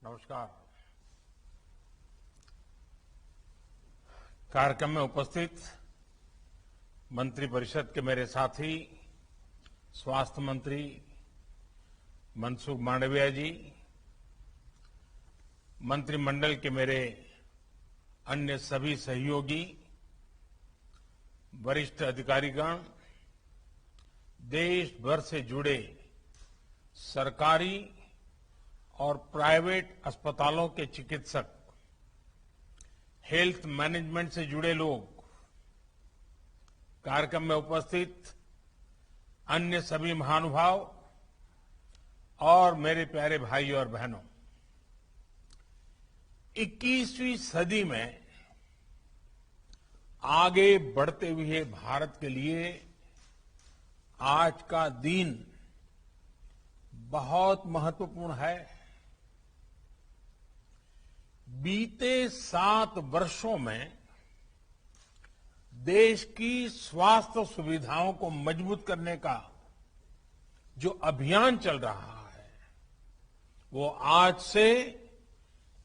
नमस्कार। कार्यक्रम में उपस्थित मंत्रिपरिषद के मेरे साथी स्वास्थ्य मंत्री मनसुख मांडविया जी, मंत्रिमंडल के मेरे अन्य सभी सहयोगी, वरिष्ठ अधिकारीगण, देश भर से जुड़े सरकारी और प्राइवेट अस्पतालों के चिकित्सक, हेल्थ मैनेजमेंट से जुड़े लोग, कार्यक्रम में उपस्थित अन्य सभी महानुभाव और मेरे प्यारे भाई और बहनों, 21वीं सदी में आगे बढ़ते हुए भारत के लिए आज का दिन बहुत महत्वपूर्ण है। बीते 7 वर्षों में देश की स्वास्थ्य सुविधाओं को मजबूत करने का जो अभियान चल रहा है, वो आज से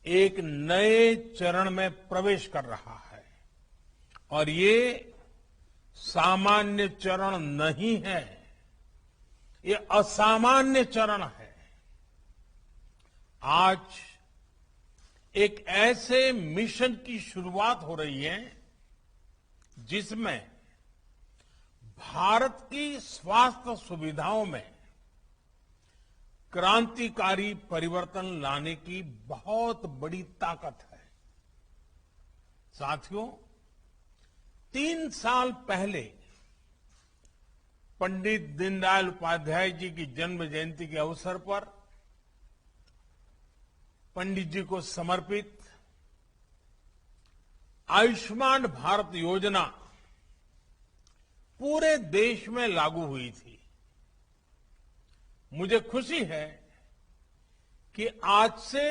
एक नए चरण में प्रवेश कर रहा है और ये सामान्य चरण नहीं है, ये असामान्य चरण है। आज एक ऐसे मिशन की शुरुआत हो रही है जिसमें भारत की स्वास्थ्य सुविधाओं में क्रांतिकारी परिवर्तन लाने की बहुत बड़ी ताकत है। साथियों, 3 साल पहले पंडित दीनदयाल उपाध्याय जी की जन्म जयंती के अवसर पर पंडित जी को समर्पित आयुष्मान भारत योजना पूरे देश में लागू हुई थी। मुझे खुशी है कि आज से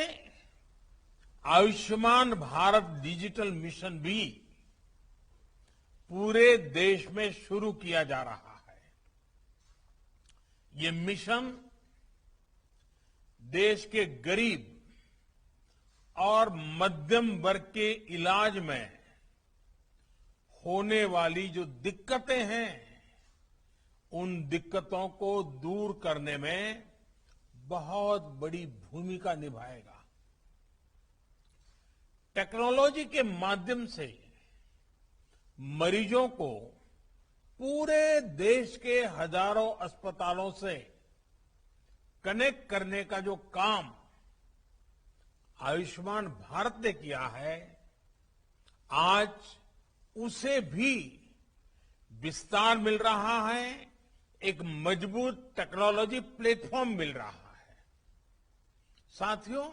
आयुष्मान भारत डिजिटल मिशन भी पूरे देश में शुरू किया जा रहा है। ये मिशन देश के गरीब और मध्यम वर्ग के इलाज में होने वाली जो दिक्कतें हैं, उन दिक्कतों को दूर करने में बहुत बड़ी भूमिका निभाएगा। टेक्नोलॉजी के माध्यम से मरीजों को पूरे देश के हजारों अस्पतालों से कनेक्ट करने का जो काम आयुष्मान भारत ने किया है, आज उसे भी विस्तार मिल रहा है, एक मजबूत टेक्नोलॉजी प्लेटफॉर्म मिल रहा है। साथियों,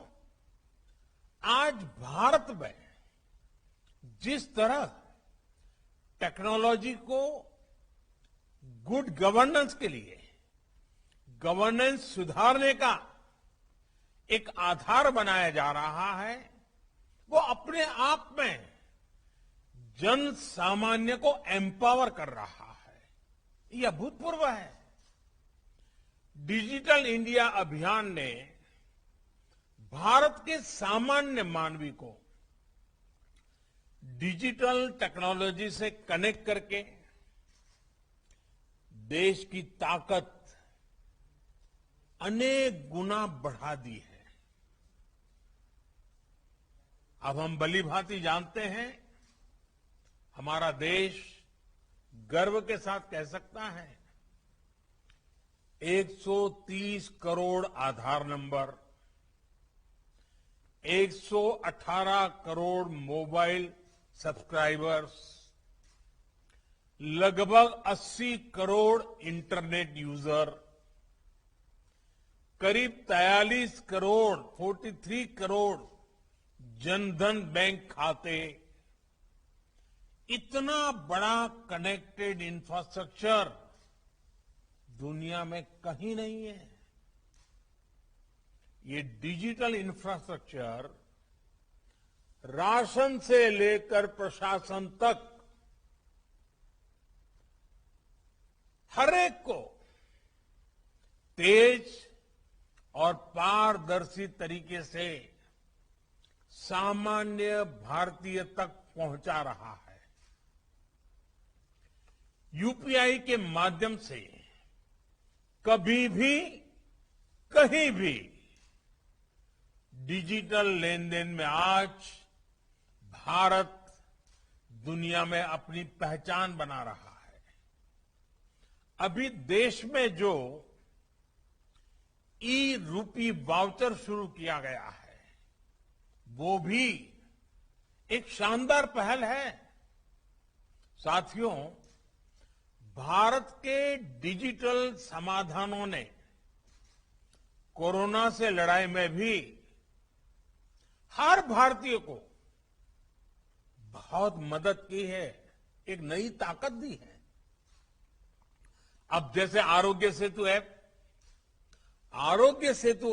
आज भारत में जिस तरह टेक्नोलॉजी को गुड गवर्नेंस के लिए, गवर्नेंस सुधारने का एक आधार बनाया जा रहा है, वो अपने आप में जन सामान्य को एम्पावर कर रहा है। ये अभूतपूर्व है। डिजिटल इंडिया अभियान ने भारत के सामान्य मानवी को डिजिटल टेक्नोलॉजी से कनेक्ट करके देश की ताकत अनेक गुना बढ़ा दी है। अब हम भलीभांति जानते हैं, हमारा देश गर्व के साथ कह सकता है 130 करोड़ आधार नंबर, 118 करोड़ मोबाइल सब्सक्राइबर्स, लगभग 80 करोड़ इंटरनेट यूजर, करीब 43 करोड़ 43 करोड़ जनधन बैंक खाते, इतना बड़ा कनेक्टेड इंफ्रास्ट्रक्चर दुनिया में कहीं नहीं है। ये डिजिटल इंफ्रास्ट्रक्चर राशन से लेकर प्रशासन तक हर एक को तेज और पारदर्शी तरीके से सामान्य भारतीय तक पहुंचा रहा है। यूपीआई के माध्यम से कभी भी कहीं भी डिजिटल लेन देन में आज भारत दुनिया में अपनी पहचान बना रहा है। अभी देश में जो ई रूपी वाउचर शुरू किया गया है वो भी एक शानदार पहल है। साथियों, भारत के डिजिटल समाधानों ने कोरोना से लड़ाई में भी हर भारतीय को बहुत मदद की है, एक नई ताकत दी है। अब जैसे आरोग्य सेतु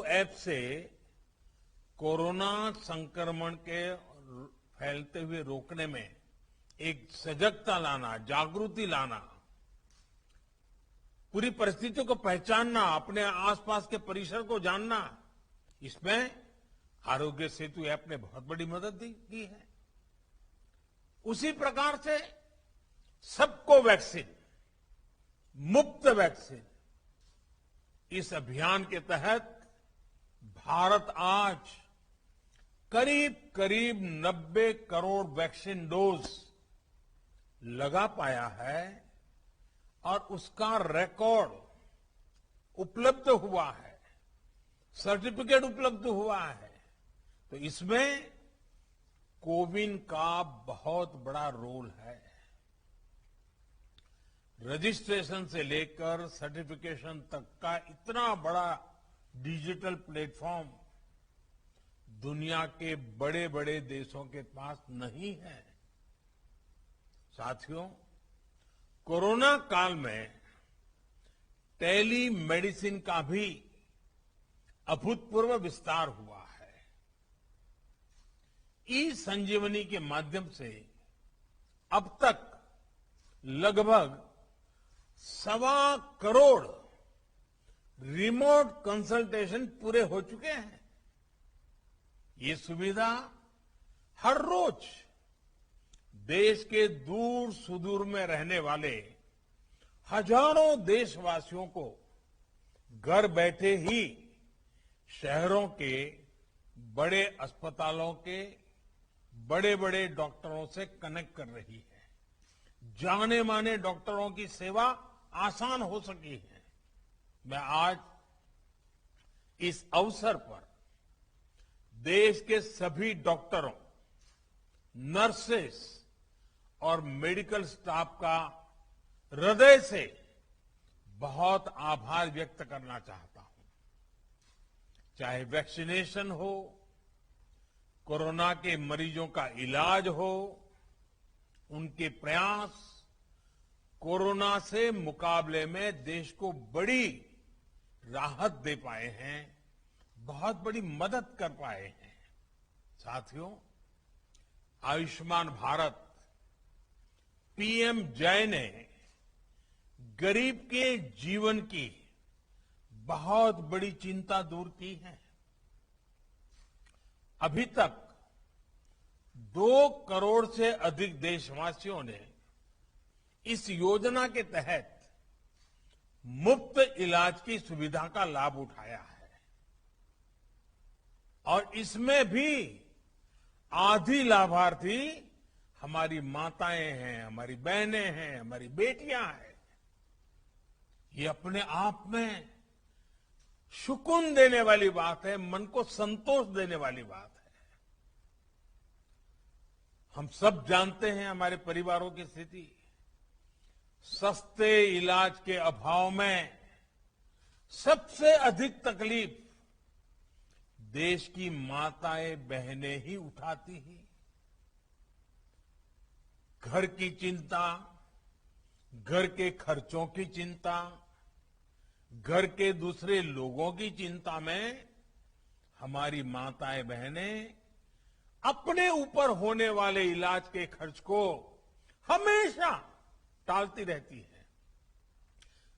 ऐप से कोरोना संक्रमण के फैलते हुए रोकने में एक सजगता लाना, जागृति लाना, पूरी परिस्थितियों को पहचानना, अपने आसपास के परिसर को जानना, इसमें आरोग्य सेतु ऐप ने बहुत बड़ी मदद की है। उसी प्रकार से सबको वैक्सीन, मुफ्त वैक्सीन, इस अभियान के तहत भारत आज करीब करीब 90 करोड़ वैक्सीन डोज लगा पाया है और उसका रिकॉर्ड उपलब्ध हुआ है, सर्टिफिकेट उपलब्ध हुआ है। तो इसमें कोविन का बहुत बड़ा रोल है। रजिस्ट्रेशन से लेकर सर्टिफिकेशन तक का इतना बड़ा डिजिटल प्लेटफॉर्म दुनिया के बड़े बड़े देशों के पास नहीं है। साथियों, कोरोना काल में टेली मेडिसिन का भी अभूतपूर्व विस्तार हुआ है। ई संजीवनी के माध्यम से अब तक लगभग 1.25 करोड़ रिमोट कंसल्टेशन पूरे हो चुके हैं। ये सुविधा हर रोज देश के दूर सुदूर में रहने वाले हजारों देशवासियों को घर बैठे ही शहरों के बड़े अस्पतालों के बड़े बड़े डॉक्टरों से कनेक्ट कर रही है। जाने माने डॉक्टरों की सेवा आसान हो सकी है। मैं आज इस अवसर पर देश के सभी डॉक्टरों, नर्सेस और मेडिकल स्टाफ का हृदय से बहुत आभार व्यक्त करना चाहता हूं। चाहे वैक्सीनेशन हो, कोरोना के मरीजों का इलाज हो, उनके प्रयास कोरोना से मुकाबले में देश को बड़ी राहत दे पाए हैं, बहुत बड़ी मदद कर पाए हैं। साथियों, आयुष्मान भारत पीएम जय ने गरीब के जीवन की बहुत बड़ी चिंता दूर की है। अभी तक 2 करोड़ से अधिक देशवासियों ने इस योजना के तहत मुफ्त इलाज की सुविधा का लाभ उठाया है और इसमें भी आधी लाभार्थी हमारी माताएं हैं, हमारी बहनें हैं, हमारी बेटियां हैं। ये अपने आप में सुकून देने वाली बात है, मन को संतोष देने वाली बात है। हम सब जानते हैं हमारे परिवारों की स्थिति। सस्ते इलाज के अभाव में सबसे अधिक तकलीफ देश की माताएं बहनें ही उठाती हैं। घर की चिंता, घर के खर्चों की चिंता, घर के दूसरे लोगों की चिंता में हमारी माताएं बहनें अपने ऊपर होने वाले इलाज के खर्च को हमेशा टालती रहती है,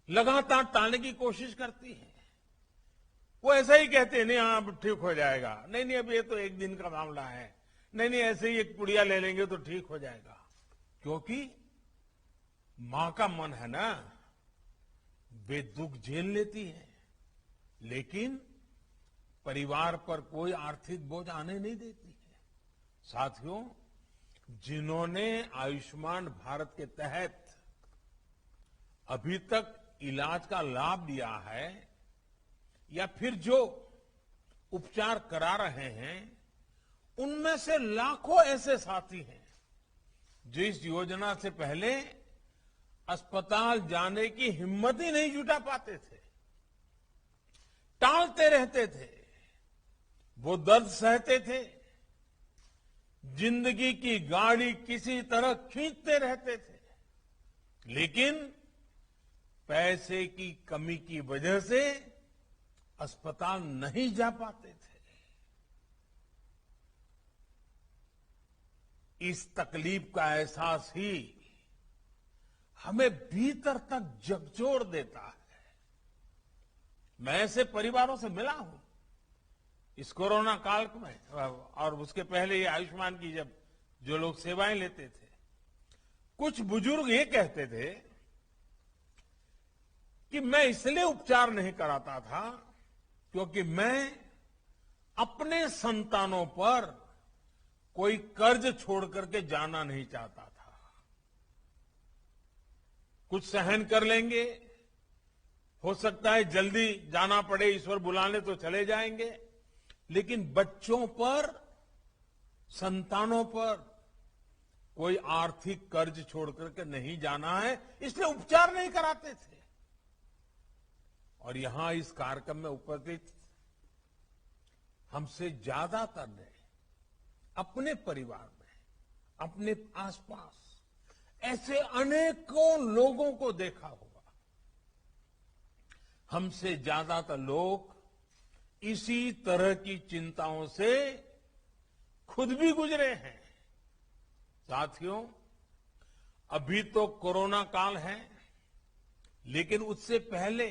लगातार टालने की कोशिश करती है। वो ऐसा ही कहते हैं, नहीं हाँ अब ठीक हो जाएगा, नहीं नहीं अब ये तो एक दिन का मामला है, नहीं नहीं ऐसे ही एक पुड़िया ले लेंगे तो ठीक हो जाएगा। क्योंकि मां का मन है ना, वे दुख झेल लेती है, लेकिन परिवार पर कोई आर्थिक बोझ आने नहीं देती है। साथियों, जिन्होंने आयुष्मान भारत के तहत अभी तक इलाज का लाभ लिया है या फिर जो उपचार करा रहे हैं, उनमें से लाखों ऐसे साथी हैं जो इस योजना से पहले अस्पताल जाने की हिम्मत ही नहीं जुटा पाते थे, टालते रहते थे, वो दर्द सहते थे, जिंदगी की गाड़ी किसी तरह खींचते रहते थे, लेकिन पैसे की कमी की वजह से अस्पताल नहीं जा पाते थे। इस तकलीफ का एहसास ही हमें भीतर तक झकझोर देता है। मैं ऐसे परिवारों से मिला हूं इस कोरोना काल में, और उसके पहले ये आयुष्मान की जब जो लोग सेवाएं लेते थे, कुछ बुजुर्ग ये कहते थे कि मैं इसलिए उपचार नहीं कराता था क्योंकि मैं अपने संतानों पर कोई कर्ज छोड़ करके जाना नहीं चाहता था। कुछ सहन कर लेंगे, हो सकता है जल्दी जाना पड़े, ईश्वर बुलाने तो चले जाएंगे, लेकिन बच्चों पर, संतानों पर कोई आर्थिक कर्ज छोड़ करके नहीं जाना है, इसलिए उपचार नहीं कराते थे। और यहां इस कार्यक्रम में उपस्थित हमसे ज्यादातर ने अपने परिवार में, अपने आसपास ऐसे अनेकों लोगों को देखा होगा। हमसे ज्यादातर लोग इसी तरह की चिंताओं से खुद भी गुजरे हैं। साथियों, अभी तो कोरोना काल है, लेकिन उससे पहले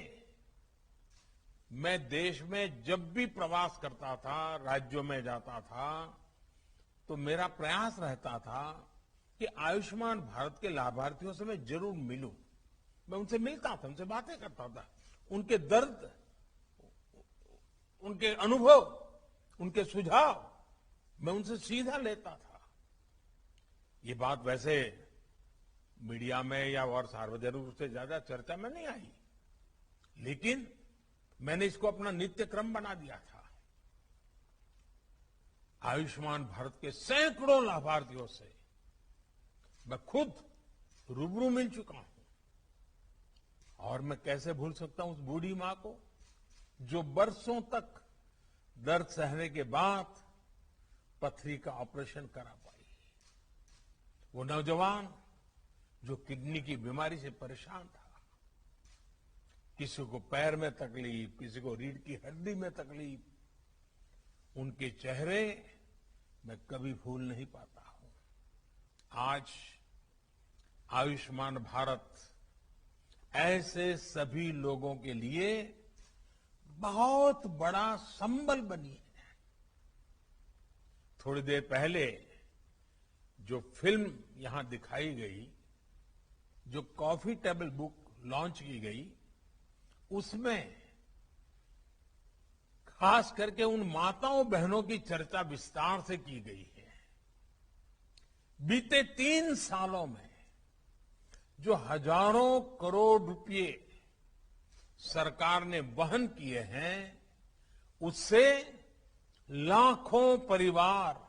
मैं देश में जब भी प्रवास करता था, राज्यों में जाता था, तो मेरा प्रयास रहता था कि आयुष्मान भारत के लाभार्थियों से मैं जरूर मिलूं। मैं उनसे मिलता था, उनसे बातें करता था, उनके दर्द, उनके अनुभव, उनके सुझाव मैं उनसे सीधा लेता था। ये बात वैसे मीडिया में या और सार्वजनिक रूप से ज्यादा चर्चा में नहीं आई, लेकिन मैंने इसको अपना नित्य क्रम बना दिया था। आयुष्मान भारत के सैकड़ों लाभार्थियों से मैं खुद रूबरू मिल चुका हूं, और मैं कैसे भूल सकता हूं उस बूढ़ी मां को जो बरसों तक दर्द सहने के बाद पथरी का ऑपरेशन करा पाई, वो नौजवान जो किडनी की बीमारी से परेशान था, किसी को पैर में तकलीफ, किसी को रीढ़ की हड्डी में तकलीफ, उनके चेहरे मैं कभी भूल नहीं पाता हूं। आज आयुष्मान भारत ऐसे सभी लोगों के लिए बहुत बड़ा संबल बनी है। थोड़ी देर पहले जो फिल्म यहां दिखाई गई, जो कॉफी टेबल बुक लॉन्च की गई, उसमें खास करके उन माताओं बहनों की चर्चा विस्तार से की गई है। बीते 3 सालों में जो हजारों करोड़ रुपए सरकार ने वहन किए हैं, उससे लाखों परिवार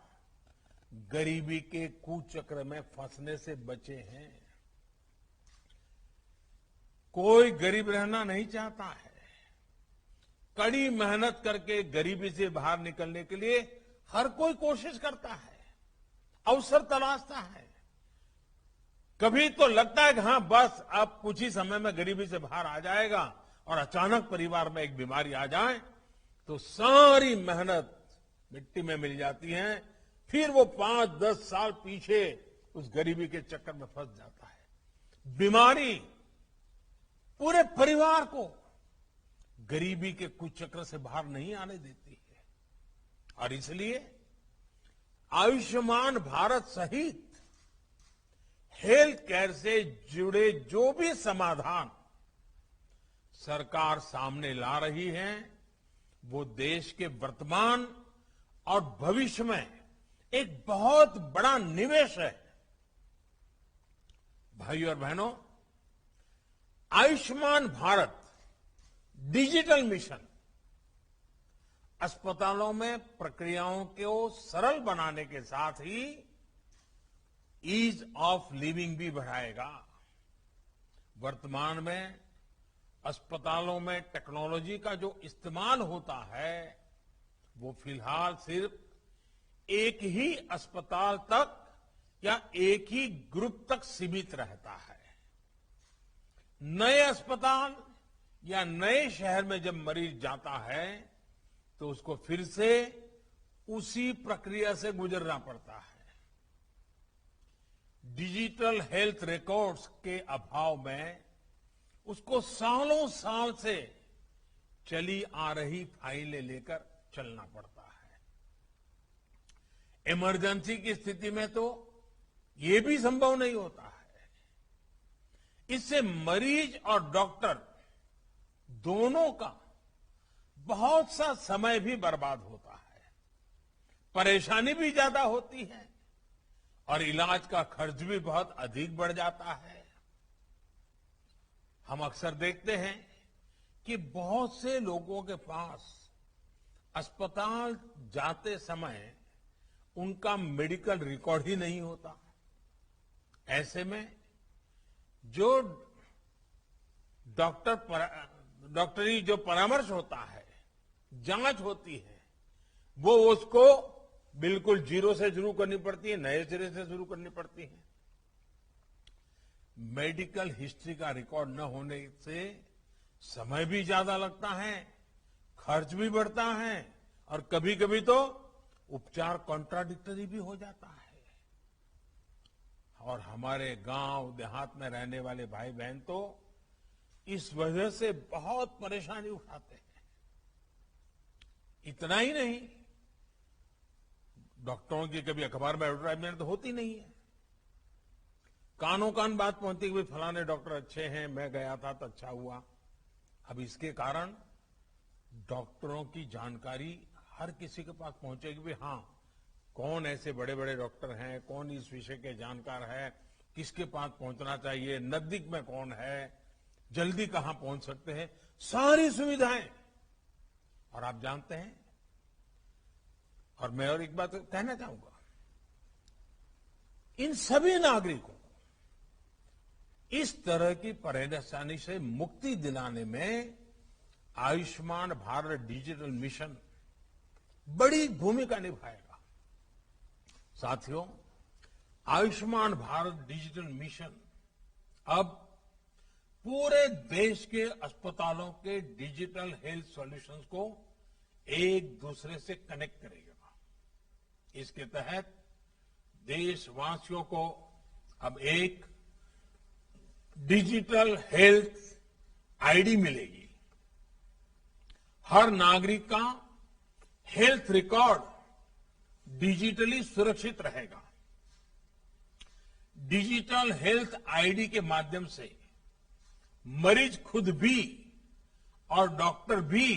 गरीबी के कुचक्र में फंसने से बचे हैं। कोई गरीब रहना नहीं चाहता है। कड़ी मेहनत करके गरीबी से बाहर निकलने के लिए हर कोई कोशिश करता है, अवसर तलाशता है। कभी तो लगता है कि हाँ बस अब कुछ ही समय में गरीबी से बाहर आ जाएगा, और अचानक परिवार में एक बीमारी आ जाए तो सारी मेहनत मिट्टी में मिल जाती है। फिर वो 5-10 साल पीछे उस गरीबी के चक्कर में फंस जाता है। बीमारी पूरे परिवार को गरीबी के कुचक्र से बाहर नहीं आने देती है। और इसलिए आयुष्मान भारत सहित हेल्थ केयर से जुड़े जो भी समाधान सरकार सामने ला रही है, वो देश के वर्तमान और भविष्य में एक बहुत बड़ा निवेश है। भाइयों और बहनों, आयुष्मान भारत डिजिटल मिशन अस्पतालों में प्रक्रियाओं को सरल बनाने के साथ ही ईज ऑफ लिविंग भी बढ़ाएगा। वर्तमान में अस्पतालों में टेक्नोलॉजी का जो इस्तेमाल होता है, वो फिलहाल सिर्फ एक ही अस्पताल तक या एक ही ग्रुप तक सीमित रहता है। नए अस्पताल या नए शहर में जब मरीज जाता है तो उसको फिर से उसी प्रक्रिया से गुजरना पड़ता है। डिजिटल हेल्थ रिकॉर्ड्स के अभाव में उसको सालों साल से चली आ रही फाइलें लेकर चलना पड़ता है। इमरजेंसी की स्थिति में तो ये भी संभव नहीं होता है। इससे मरीज और डॉक्टर दोनों का बहुत सा समय भी बर्बाद होता है, परेशानी भी ज्यादा होती है और इलाज का खर्च भी बहुत अधिक बढ़ जाता है। हम अक्सर देखते हैं कि बहुत से लोगों के पास अस्पताल जाते समय उनका मेडिकल रिकॉर्ड ही नहीं होता। ऐसे में जो डॉक्टरी जो परामर्श होता है, जांच होती है, वो उसको बिल्कुल जीरो से शुरू करनी पड़ती है, नए सिरे से शुरू करनी पड़ती है। मेडिकल हिस्ट्री का रिकॉर्ड न होने से समय भी ज्यादा लगता है, खर्च भी बढ़ता है और कभी कभी तो उपचार कॉन्ट्राडिक्टरी भी हो जाता है। और हमारे गांव देहात में रहने वाले भाई बहन तो इस वजह से बहुत परेशानी उठाते हैं। इतना ही नहीं, डॉक्टरों की कभी अखबार में एडवर्टाइजमेंट तो होती नहीं है। कानों कान बात पहुंचती है कि फलाने डॉक्टर अच्छे हैं, मैं गया था तो अच्छा हुआ। अब इसके कारण डॉक्टरों की जानकारी हर किसी के पास पहुंचेगी भी, हाँ कौन ऐसे बड़े बड़े डॉक्टर हैं, कौन इस विषय के जानकार है, किसके पास पहुंचना चाहिए, नजदीक में कौन है, जल्दी कहां पहुंच सकते हैं, सारी सुविधाएं। और आप जानते हैं, और मैं और एक बात कहना चाहूंगा, इन सभी नागरिकों इस तरह की परेशानी से मुक्ति दिलाने में आयुष्मान भारत डिजिटल मिशन बड़ी भूमिका निभाएगा। साथियों, आयुष्मान भारत डिजिटल मिशन अब पूरे देश के अस्पतालों के डिजिटल हेल्थ सॉल्यूशंस को एक दूसरे से कनेक्ट करेगा। इसके तहत देशवासियों को अब एक डिजिटल हेल्थ आईडी मिलेगी। हर नागरिक का हेल्थ रिकॉर्ड डिजिटली सुरक्षित रहेगा। डिजिटल हेल्थ आईडी के माध्यम से मरीज खुद भी और डॉक्टर भी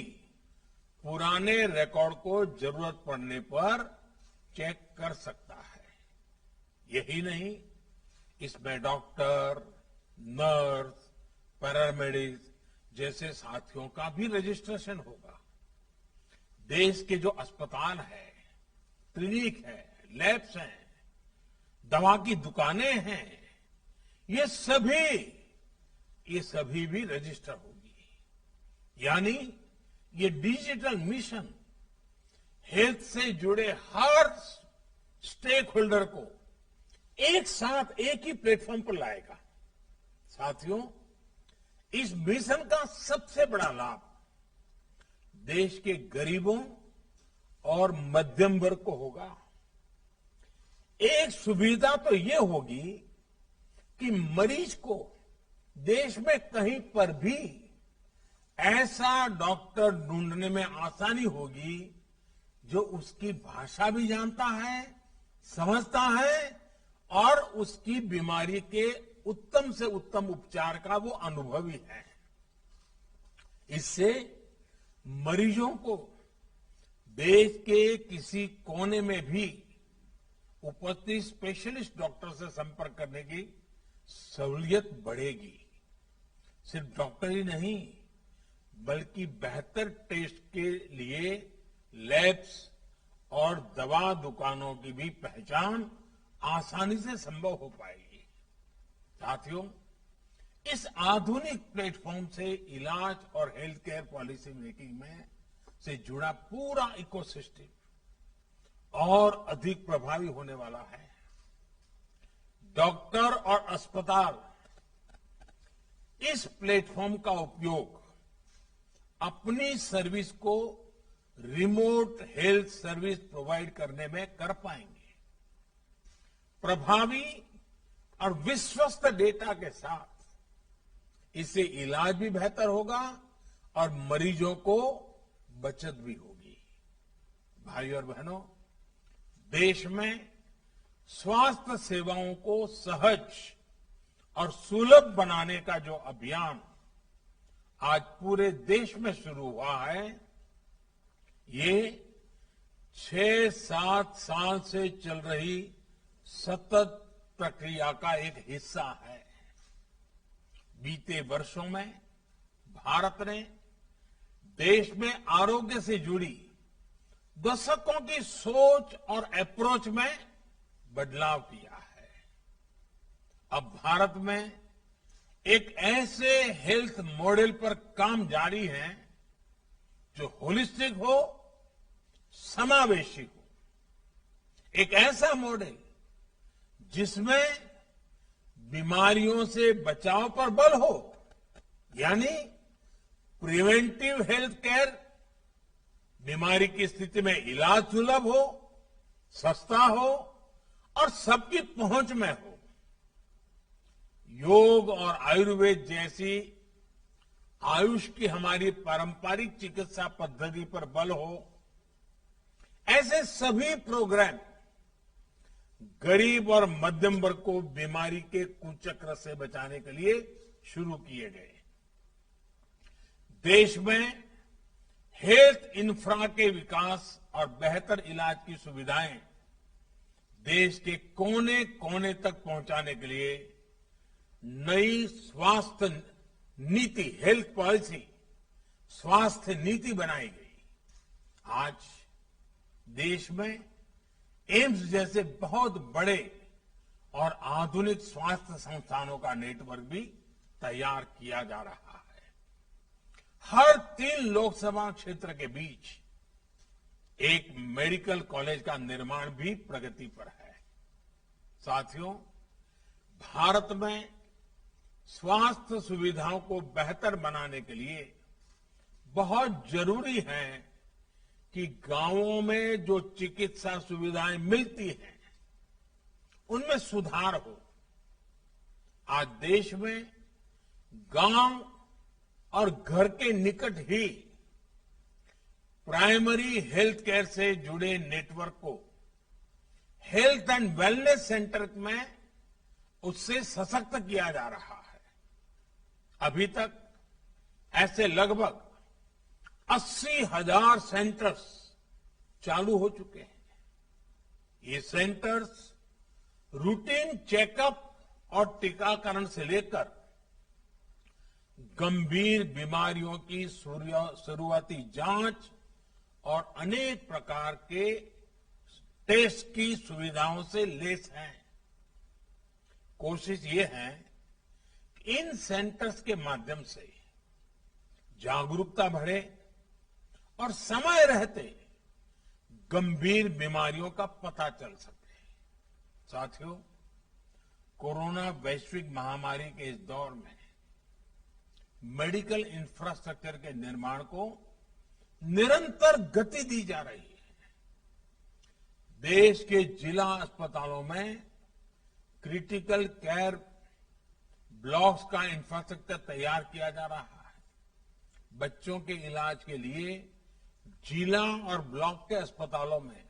पुराने रिकॉर्ड को जरूरत पड़ने पर चेक कर सकता है। यही नहीं, इसमें डॉक्टर, नर्स, पैरामेडिक्स जैसे साथियों का भी रजिस्ट्रेशन होगा। देश के जो अस्पताल है, क्लिनिक है, लैब्स हैं, दवा की दुकानें हैं, ये सभी भी रजिस्टर होगी। यानी ये डिजिटल मिशन हेल्थ से जुड़े हर स्टेक होल्डर को एक साथ एक ही प्लेटफॉर्म पर लाएगा। साथियों, इस मिशन का सबसे बड़ा लाभ देश के गरीबों और मध्यम वर्ग को होगा। एक सुविधा तो ये होगी कि मरीज को देश में कहीं पर भी ऐसा डॉक्टर ढूंढने में आसानी होगी जो उसकी भाषा भी जानता है, समझता है और उसकी बीमारी के उत्तम से उत्तम उपचार का वो अनुभवी है। इससे मरीजों को देश के किसी कोने में भी उपस्थित स्पेशलिस्ट डॉक्टर से संपर्क करने की सहूलियत बढ़ेगी। सिर्फ डॉक्टर ही नहीं, बल्कि बेहतर टेस्ट के लिए लैब्स और दवा दुकानों की भी पहचान आसानी से संभव हो पाएगी। साथियों, इस आधुनिक प्लेटफॉर्म से इलाज और हेल्थ केयर पॉलिसी मेकिंग में से जुड़ा पूरा इकोसिस्टम और अधिक प्रभावी होने वाला है। डॉक्टर और अस्पताल इस प्लेटफॉर्म का उपयोग अपनी सर्विस को रिमोट हेल्थ सर्विस प्रोवाइड करने में कर पाएंगे। प्रभावी और विश्वस्त डेटा के साथ इससे इलाज भी बेहतर होगा और मरीजों को बचत भी होगी। भाइयों और बहनों, देश में स्वास्थ्य सेवाओं को सहज और सुलभ बनाने का जो अभियान आज पूरे देश में शुरू हुआ है, ये 6-7 साल से चल रही सतत प्रक्रिया का एक हिस्सा है। बीते वर्षों में भारत ने देश में आरोग्य से जुड़ी दशकों की सोच और अप्रोच में बदलाव किया है। अब भारत में एक ऐसे हेल्थ मॉडल पर काम जारी है जो होलिस्टिक हो, समावेशी हो। एक ऐसा मॉडल जिसमें बीमारियों से बचाव पर बल हो, यानी प्रिवेंटिव हेल्थ केयर, बीमारी की स्थिति में इलाज सुलभ हो, सस्ता हो और सबकी पहुंच में हो। योग और आयुर्वेद जैसी आयुष की हमारी पारंपरिक चिकित्सा पद्धति पर बल हो। ऐसे सभी प्रोग्राम गरीब और मध्यम वर्ग को बीमारी के कुचक्र से बचाने के लिए शुरू किए गए। देश में हेल्थ इंफ्रा के विकास और बेहतर इलाज की सुविधाएं देश के कोने कोने तक पहुंचाने के लिए नई स्वास्थ्य नीति, हेल्थ पॉलिसी, स्वास्थ्य नीति बनाई गई। आज देश में एम्स जैसे बहुत बड़े और आधुनिक स्वास्थ्य संस्थानों का नेटवर्क भी तैयार किया जा रहा है। हर 3 लोकसभा क्षेत्र के बीच एक मेडिकल कॉलेज का निर्माण भी प्रगति पर है। साथियों, भारत में स्वास्थ्य सुविधाओं को बेहतर बनाने के लिए बहुत जरूरी है कि गांवों में जो चिकित्सा सुविधाएं मिलती हैं, उनमें सुधार हो। आज देश में गांव और घर के निकट ही प्राइमरी हेल्थ केयर से जुड़े नेटवर्क को हेल्थ एंड वेलनेस सेंटर में उससे सशक्त किया जा रहा है। अभी तक ऐसे लगभग 80,000 सेंटर्स चालू हो चुके हैं। ये सेंटर्स रूटीन चेकअप और टीकाकरण से लेकर गंभीर बीमारियों की शुरुआती जांच और अनेक प्रकार के टेस्ट की सुविधाओं से लैस हैं। कोशिश ये है कि इन सेंटर्स के माध्यम से जागरूकता बढ़े और समय रहते गंभीर बीमारियों का पता चल सके। साथियों, कोरोना वैश्विक महामारी के इस दौर में मेडिकल इंफ्रास्ट्रक्चर के निर्माण को निरंतर गति दी जा रही है। देश के जिला अस्पतालों में क्रिटिकल केयर ब्लॉक्स का इंफ्रास्ट्रक्चर तैयार किया जा रहा है। बच्चों के इलाज के लिए जिला और ब्लॉक के अस्पतालों में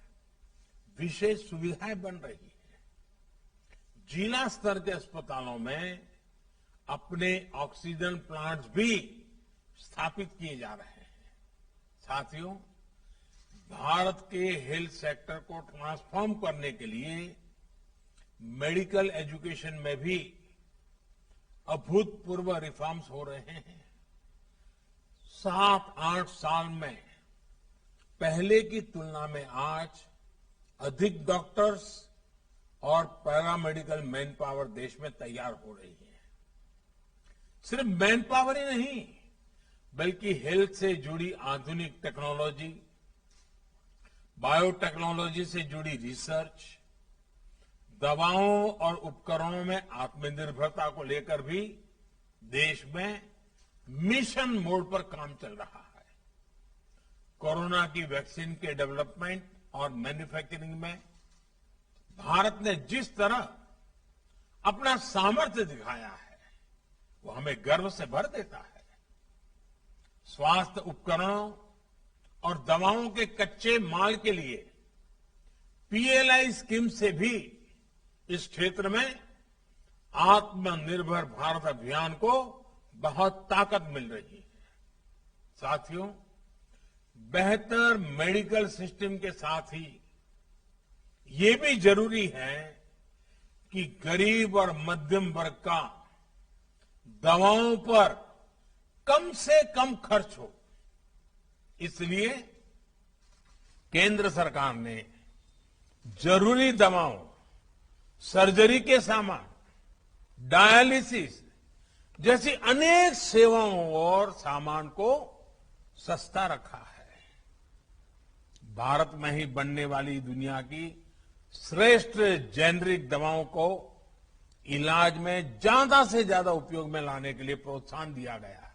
विशेष सुविधाएं बन रही है। जिला स्तर के अस्पतालों में अपने ऑक्सीजन प्लांट्स भी स्थापित किए जा रहे हैं। साथियों, भारत के हेल्थ सेक्टर को ट्रांसफॉर्म करने के लिए मेडिकल एजुकेशन में भी अभूतपूर्व रिफॉर्म्स हो रहे हैं। 7-8 साल में पहले की तुलना में आज अधिक डॉक्टर्स और पैरामेडिकल मैन पावर देश में तैयार हो रही है। सिर्फ मैन पावर ही नहीं, बल्कि हेल्थ से जुड़ी आधुनिक टेक्नोलॉजी, बायोटेक्नोलॉजी से जुड़ी रिसर्च, दवाओं और उपकरणों में आत्मनिर्भरता को लेकर भी देश में मिशन मोड पर काम चल रहा है। कोरोना की वैक्सीन के डेवलपमेंट और मैन्युफैक्चरिंग में भारत ने जिस तरह अपना सामर्थ्य दिखाया है, वो हमें गर्व से भर देता है। स्वास्थ्य उपकरणों और दवाओं के कच्चे माल के लिए पीएलआई स्कीम से भी इस क्षेत्र में आत्मनिर्भर भारत अभियान को बहुत ताकत मिल रही है। साथियों, बेहतर मेडिकल सिस्टम के साथ ही ये भी जरूरी है कि गरीब और मध्यम वर्ग का दवाओं पर कम से कम खर्च हो। इसलिए केंद्र सरकार ने जरूरी दवाओं, सर्जरी के सामान, डायलिसिस जैसी अनेक सेवाओं और सामान को सस्ता रखा है। भारत में ही बनने वाली दुनिया की श्रेष्ठ जेनरिक दवाओं को इलाज में ज्यादा से ज्यादा उपयोग में लाने के लिए प्रोत्साहन दिया गया है।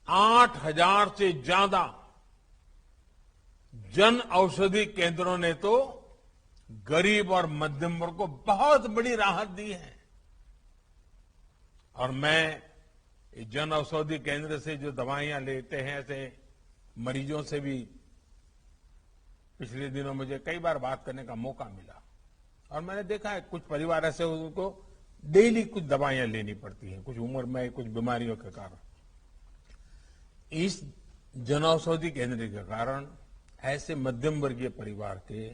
8,000 से ज्यादा जन औषधि केंद्रों ने तो गरीब और मध्यम वर्ग को बहुत बड़ी राहत दी है। और मैं जन औषधि केंद्र से जो दवाइयां लेते हैं, ऐसे मरीजों से भी पिछले दिनों मुझे कई बार बात करने का मौका मिला और मैंने देखा है कुछ परिवार ऐसे उनको डेली कुछ दवाइयां लेनी पड़ती हैं, कुछ उम्र में कुछ बीमारियों के कारण। इस जनऔषधि केंद्र के कारण ऐसे मध्यम वर्गीय परिवार के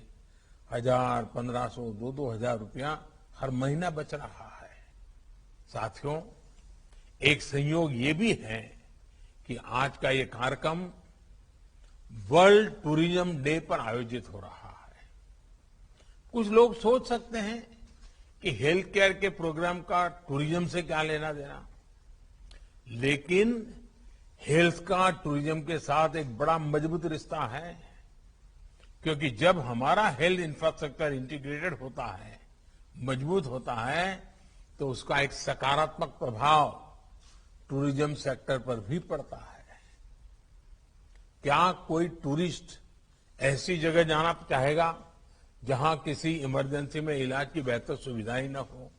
1,000, 1,500, 2,000 रुपया हर महीना बच रहा है। साथियों, एक संयोग ये भी है कि आज का ये कार्यक्रम वर्ल्ड टूरिज्म डे पर आयोजित हो रहा है। कुछ लोग सोच सकते हैं कि हेल्थ केयर के प्रोग्राम का टूरिज्म से क्या लेना देना, लेकिन हेल्थ का टूरिज्म के साथ एक बड़ा मजबूत रिश्ता है, क्योंकि जब हमारा हेल्थ इंफ्रास्ट्रक्चर इंटीग्रेटेड होता है, मजबूत होता है, तो उसका एक सकारात्मक प्रभाव टूरिज्म सेक्टर पर भी पड़ता है। क्या कोई टूरिस्ट ऐसी जगह जाना चाहेगा जहां किसी इमरजेंसी में इलाज की बेहतर सुविधा ही न हो?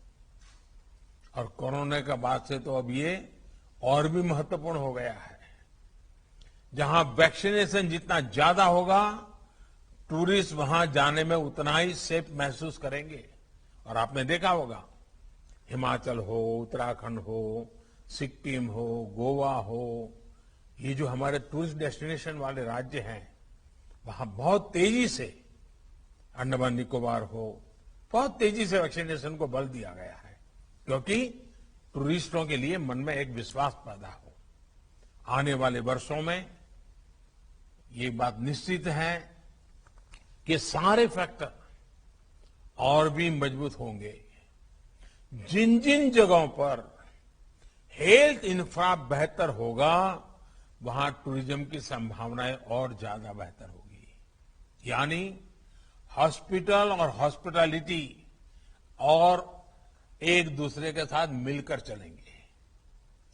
और कोरोना के बाद से तो अब ये और भी महत्वपूर्ण हो गया है। जहां वैक्सीनेशन जितना ज्यादा होगा, टूरिस्ट वहां जाने में उतना ही सेफ महसूस करेंगे। और आपने देखा होगा, हिमाचल हो, उत्तराखंड हो, सिक्किम हो, गोवा हो, ये जो हमारे टूरिस्ट डेस्टिनेशन वाले राज्य हैं, वहां बहुत तेजी से, अंडमान निकोबार हो, बहुत तेजी से वैक्सीनेशन को बल दिया गया है, क्योंकि टूरिस्टों के लिए मन में एक विश्वास पैदा हो। आने वाले वर्षों में ये बात निश्चित है कि सारे फैक्टर और भी मजबूत होंगे। जिन जिन जगहों पर हेल्थ इंफ्रा बेहतर होगा, वहां टूरिज्म की संभावनाएं और ज्यादा बेहतर होगी। यानी हॉस्पिटल और हॉस्पिटैलिटी और एक दूसरे के साथ मिलकर चलेंगे।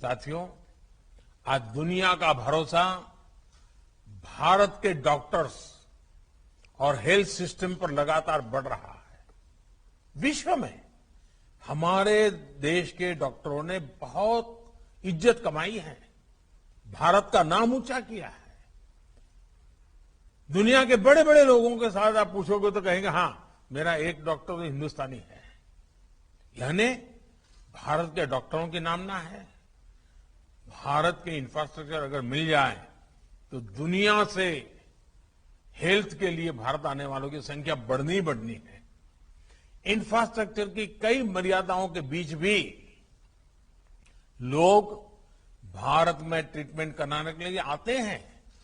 साथियों, आज दुनिया का भरोसा भारत के डॉक्टर्स और हेल्थ सिस्टम पर लगातार बढ़ रहा है। विश्व में हमारे देश के डॉक्टरों ने बहुत इज्जत कमाई है। भारत का नाम ऊंचा किया है। दुनिया के बड़े बड़े लोगों के साथ आप पूछोगे तो कहेंगे हाँ, मेरा एक डॉक्टर तो हिंदुस्तानी है। यानी भारत के डॉक्टरों की नामना है। भारत के इंफ्रास्ट्रक्चर अगर मिल जाए तो दुनिया से हेल्थ के लिए भारत आने वालों की संख्या बढ़नी ही बढ़नी है। इंफ्रास्ट्रक्चर की कई मर्यादाओं के बीच भी लोग भारत में ट्रीटमेंट कराने के लिए आते हैं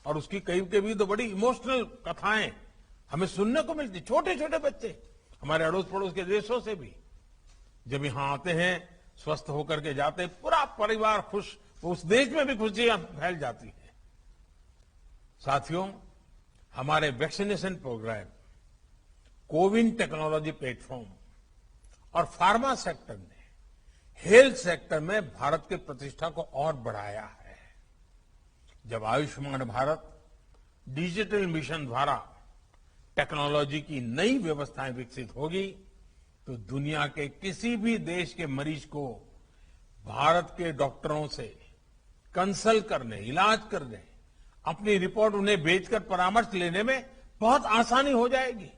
और उसकी कई कभी तो बड़ी इमोशनल कथाएं हमें सुनने को मिलती। छोटे छोटे बच्चे हमारे अड़ोस पड़ोस के देशों से भी जब यहां आते हैं, स्वस्थ होकर के जाते हैं, पूरा परिवार खुश, उस देश में भी खुशियां फैल जाती है। साथियों, हमारे vaccination programme, CoWIN technology platform और फार्मा सेक्टर ने हेल्थ सेक्टर में भारत की प्रतिष्ठा को और बढ़ाया है। जब आयुष्मान भारत डिजिटल मिशन द्वारा टेक्नोलॉजी की नई व्यवस्थाएं विकसित होगी तो दुनिया के किसी भी देश के मरीज को भारत के डॉक्टरों से कंसल्ट करने, इलाज करने, अपनी रिपोर्ट उन्हें भेजकर परामर्श लेने में बहुत आसानी हो जाएगी।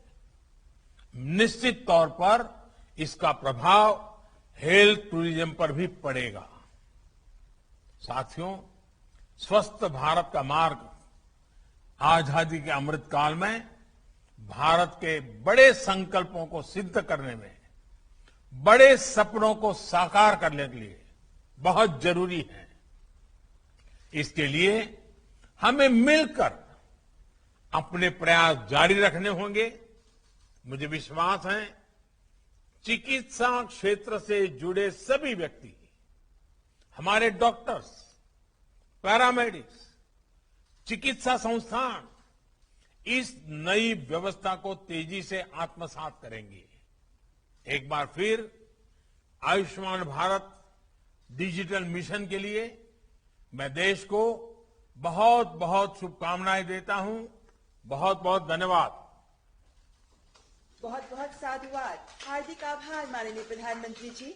निश्चित तौर पर इसका प्रभाव हेल्थ टूरिज्म पर भी पड़ेगा। साथियों, स्वस्थ भारत का मार्ग आजादी के अमृत काल में भारत के बड़े संकल्पों को सिद्ध करने में, बड़े सपनों को साकार करने के लिए बहुत जरूरी है। इसके लिए हमें मिलकर अपने प्रयास जारी रखने होंगे। मुझे विश्वास है चिकित्सा क्षेत्र से जुड़े सभी व्यक्ति, हमारे डॉक्टर्स, पैरामेडिक्स, चिकित्सा संस्थान इस नई व्यवस्था को तेजी से आत्मसात करेंगे। एक बार फिर आयुष्मान भारत डिजिटल मिशन के लिए मैं देश को बहुत बहुत शुभकामनाएं देता हूं। बहुत बहुत धन्यवाद। बहुत बहुत साधुवाद। हार्दिक आभार माननीय प्रधानमंत्री जी।